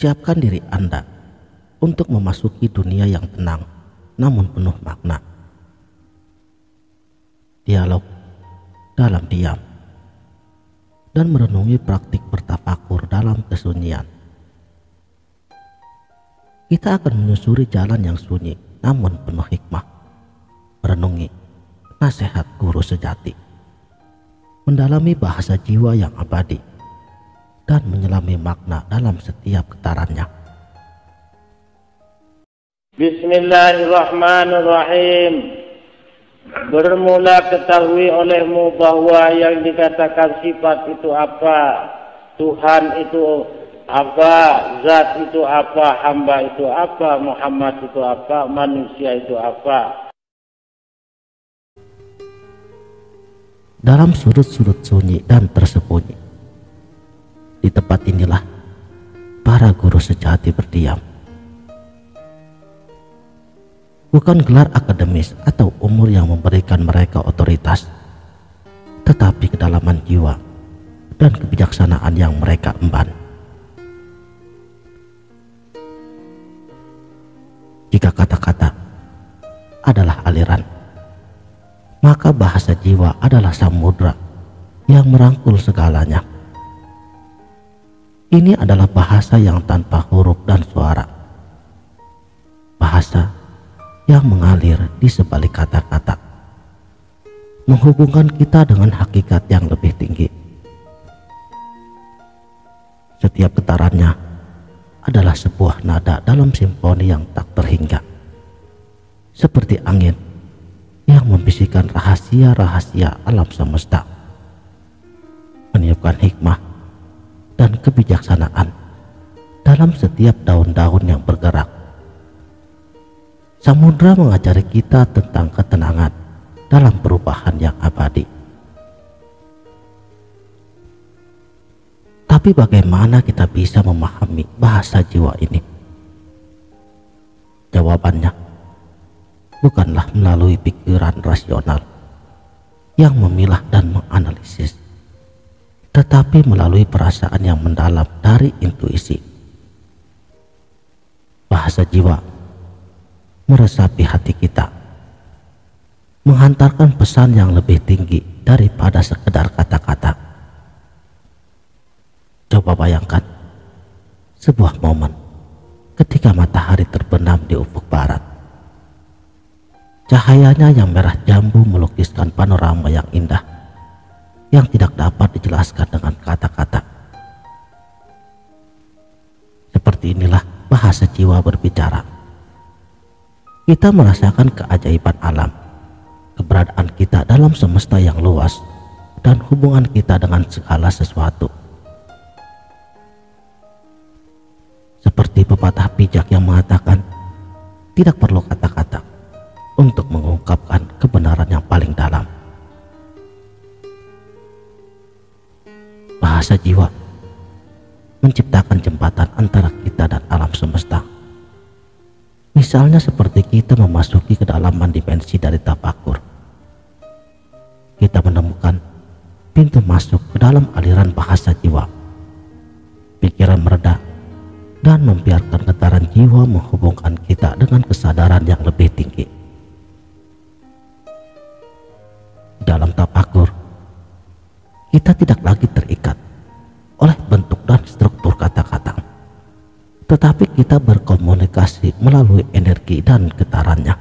Siapkan diri Anda untuk memasuki dunia yang tenang namun penuh makna. Dialog dalam diam dan merenungi praktik bertafakur dalam kesunyian. Kita akan menyusuri jalan yang sunyi namun penuh hikmah, merenungi nasihat guru sejati, mendalami bahasa jiwa yang abadi, dan menyelami makna dalam setiap getarannya. Bismillahirrahmanirrahim. Bermula ketahui olehmu bahwa yang dikatakan sifat itu apa, Tuhan itu apa, zat itu apa, hamba itu apa, Muhammad itu apa, manusia itu apa. Dalam sudut-sudut sunyi dan tersembunyi, di tempat inilah para guru sejati berdiam. Bukan gelar akademis atau umur yang memberikan mereka otoritas, tetapi kedalaman jiwa dan kebijaksanaan yang mereka emban. Jika kata-kata adalah aliran, maka bahasa jiwa adalah samudra yang merangkul segalanya. Ini adalah bahasa yang tanpa huruf dan suara, bahasa yang mengalir di sebalik kata-kata, menghubungkan kita dengan hakikat yang lebih tinggi. Setiap getarannya adalah sebuah nada dalam simfoni yang tak terhingga, seperti angin yang membisikkan rahasia-rahasia alam semesta, meniupkan hikmah dan kebijaksanaan dalam setiap daun-daun yang bergerak. Samudra mengajari kita tentang ketenangan dalam perubahan yang abadi. Tapi bagaimana kita bisa memahami bahasa jiwa ini? Jawabannya bukanlah melalui pikiran rasional yang memilah dan menganalisis, tetapi melalui perasaan yang mendalam dari intuisi. Bahasa jiwa meresapi hati kita, menghantarkan pesan yang lebih tinggi daripada sekedar kata-kata. Coba bayangkan sebuah momen ketika matahari terbenam di ufuk barat. Cahayanya yang merah jambu melukiskan panorama yang indah yang tidak dapat dijelaskan dengan kata-kata. Seperti inilah bahasa jiwa berbicara. Kita merasakan keajaiban alam, keberadaan kita dalam semesta yang luas, dan hubungan kita dengan segala sesuatu. Seperti pepatah bijak yang mengatakan, tidak perlu kata-kata untuk mengungkapkan kebenaran yang paling dalam. Bahasa jiwa menciptakan jembatan antara kita dan alam semesta. Misalnya seperti kita memasuki kedalaman dimensi dari tafakur. Kita menemukan pintu masuk ke dalam aliran bahasa jiwa. Pikiran mereda dan membiarkan getaran jiwa menghubungkan kita dengan kesadaran yang lebih tinggi. Dalam tafakur, kita tidak lagi terikat oleh bentuk dan struktur kata-kata, tetapi kita berkomunikasi melalui energi dan getarannya.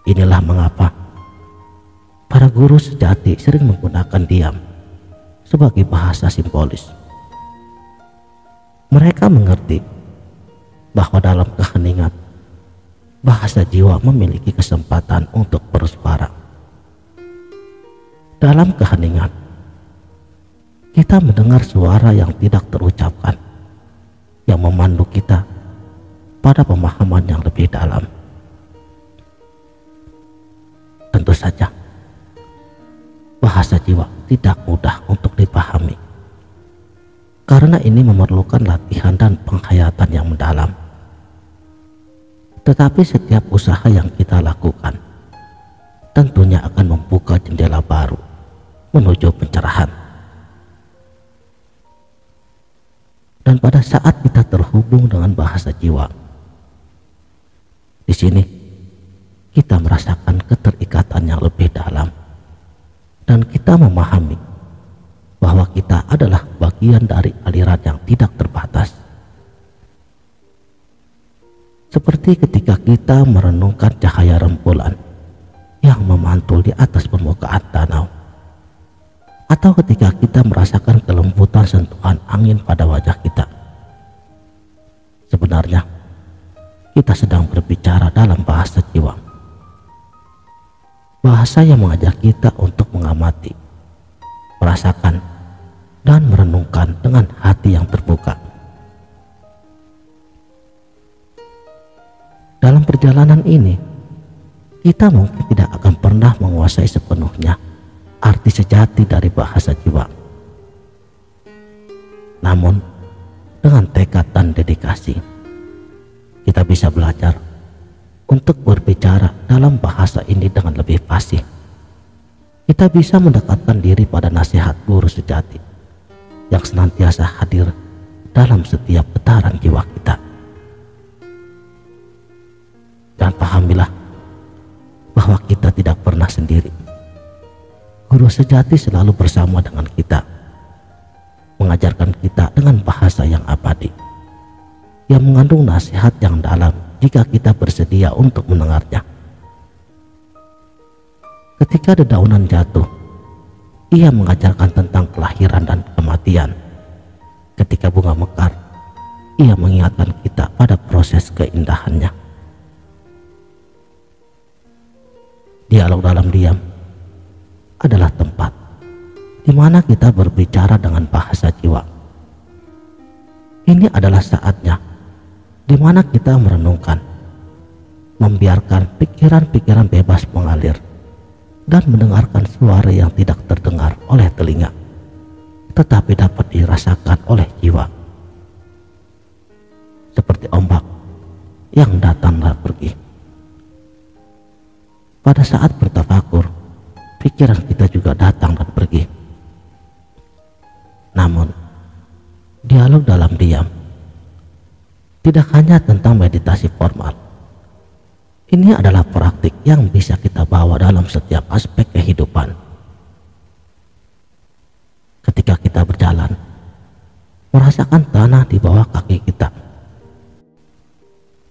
Inilah mengapa para guru sejati sering menggunakan diam sebagai bahasa simbolis. Mereka mengerti bahwa dalam keheningan, bahasa jiwa memiliki kesempatan untuk bersuara. Dalam keheningan, kita mendengar suara yang tidak terucapkan, yang memandu kita pada pemahaman yang lebih dalam. Tentu saja, bahasa jiwa tidak mudah untuk dipahami, karena ini memerlukan latihan dan penghayatan yang mendalam. Tetapi setiap usaha yang kita lakukan tentunya akan membuka jendela baru menuju pencerahan. Dan pada saat kita terhubung dengan bahasa jiwa, di sini kita merasakan keterikatan yang lebih dalam, dan kita memahami bahwa kita adalah bagian dari aliran yang tidak terbatas. Seperti ketika kita merenungkan cahaya rembulan yang memantul di atas permukaan danau, atau ketika kita merasakan kelembutan sentuhan angin pada wajah kita. Sebenarnya kita sedang berbicara dalam bahasa jiwa, bahasa yang mengajak kita untuk mengamati, merasakan, dan merenungkan dengan hati yang terbuka. Dalam perjalanan ini, kita mungkin tidak akan pernah menguasai sepenuhnya arti sejati dari bahasa jiwa. Namun, dengan tekad dan dedikasi, kita bisa belajar untuk berbicara dalam bahasa ini dengan lebih fasih. Kita bisa mendekatkan diri pada nasihat guru sejati yang senantiasa hadir dalam setiap getaran jiwa kita. Dan pahamilah bahwa kita tidak pernah sendiri. Guru sejati selalu bersama dengan kita, mengajarkan kita dengan bahasa yang abadi, yang mengandung nasihat yang dalam jika kita bersedia untuk mendengarnya. Ketika dedaunan jatuh, ia mengajarkan tentang kelahiran dan kematian. Ketika bunga mekar, ia mengingatkan kita pada proses keindahannya. Dialog dalam diam adalah tempat di mana kita berbicara dengan bahasa jiwa. Ini adalah saatnya di mana kita merenungkan, membiarkan pikiran-pikiran bebas mengalir, dan mendengarkan suara yang tidak terdengar oleh telinga, tetapi dapat dirasakan oleh jiwa. Seperti ombak yang datang dan pergi. Pada saat bertafakur, pikiran kita juga datang dan pergi. Namun, dialog dalam diam tidak hanya tentang meditasi formal. Ini adalah praktik yang bisa kita bawa dalam setiap aspek kehidupan. Ketika kita berjalan, merasakan tanah di bawah kaki kita.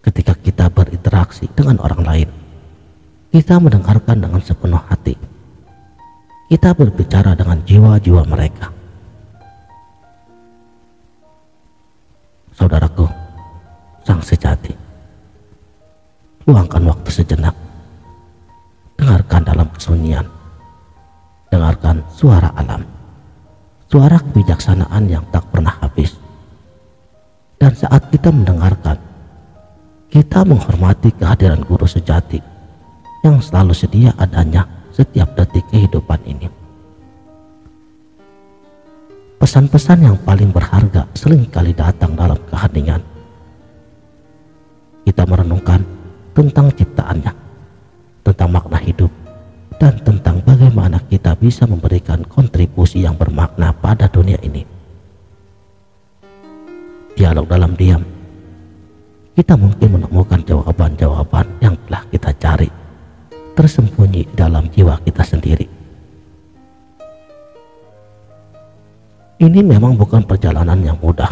Ketika kita berinteraksi dengan orang lain, kita mendengarkan dengan sepenuh hati. Kita berbicara dengan jiwa-jiwa mereka. Saudaraku, sang sejati, luangkan waktu sejenak. Dengarkan dalam kesunyian. Dengarkan suara alam, suara kebijaksanaan yang tak pernah habis. Dan saat kita mendengarkan, kita menghormati kehadiran guru sejati yang selalu sedia adanya setiap detik kehidupan ini. Pesan-pesan yang paling berharga seringkali datang dalam keheningan. Kita merenungkan tentang ciptaannya, tentang makna hidup, dan tentang bagaimana kita bisa memberikan kontribusi yang bermakna pada dunia ini. Dialog dalam diam, kita mungkin menemukan jawaban-jawaban yang telah kita cari tersembunyi dalam jiwa kita sendiri. Ini memang bukan perjalanan yang mudah.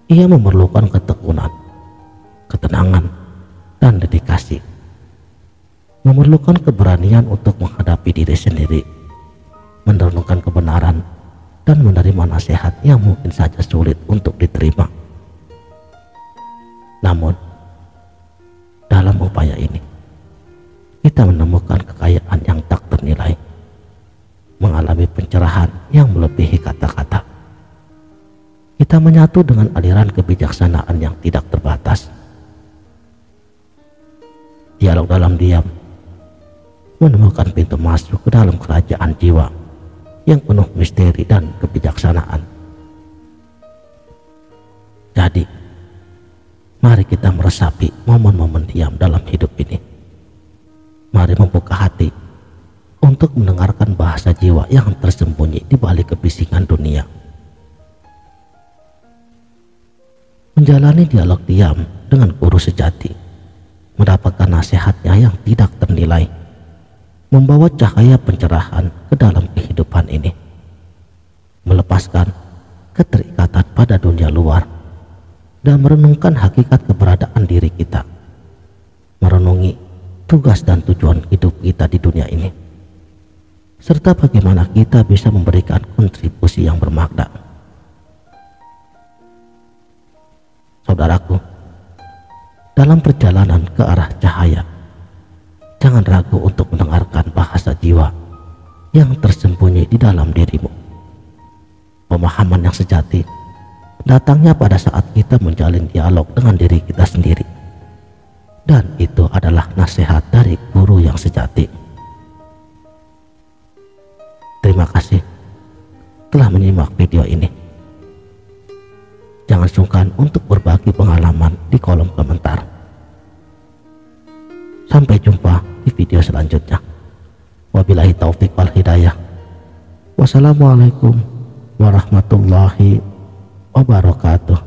Ia memerlukan ketekunan, ketenangan, dan dedikasi. Memerlukan keberanian untuk menghadapi diri sendiri, merenungkan kebenaran, dan menerima nasihat yang mungkin saja sulit untuk diterima. Namun, dalam upaya ini, kita menemukan kekayaan yang tak ternilai, mengalami pencerahan yang melebihi kata-kata. Kita menyatu dengan aliran kebijaksanaan yang tidak terbatas. Dialog dalam diam menemukan pintu masuk ke dalam kerajaan jiwa yang penuh misteri dan kebijaksanaan. Jadi, mari kita meresapi momen-momen diam dalam hidup ini. Mari membuka hati untuk mendengarkan bahasa jiwa yang tersembunyi di balik kebisingan dunia. menjalani dialog diam dengan guru sejati, mendapatkan nasihatnya yang tidak ternilai, membawa cahaya pencerahan ke dalam kehidupan ini, melepaskan keterikatan pada dunia luar, dan merenungkan hakikat keberadaan diri kita, merenungi tugas dan tujuan hidup kita di dunia ini, serta bagaimana kita bisa memberikan kontribusi yang bermakna. Saudaraku, dalam perjalanan ke arah cahaya, jangan ragu untuk mendengarkan bahasa jiwa yang tersembunyi di dalam dirimu. Pemahaman yang sejati datangnya pada saat kita menjalin dialog dengan diri kita sendiri, dan itu adalah nasihat dari guru yang sejati. Terima kasih telah menyimak video ini. Jangan sungkan untuk berbagi pengalaman di kolom komentar. Sampai jumpa di video selanjutnya. Wabillahi taufik wal hidayah. Wassalamualaikum warahmatullahi wabarakatuh.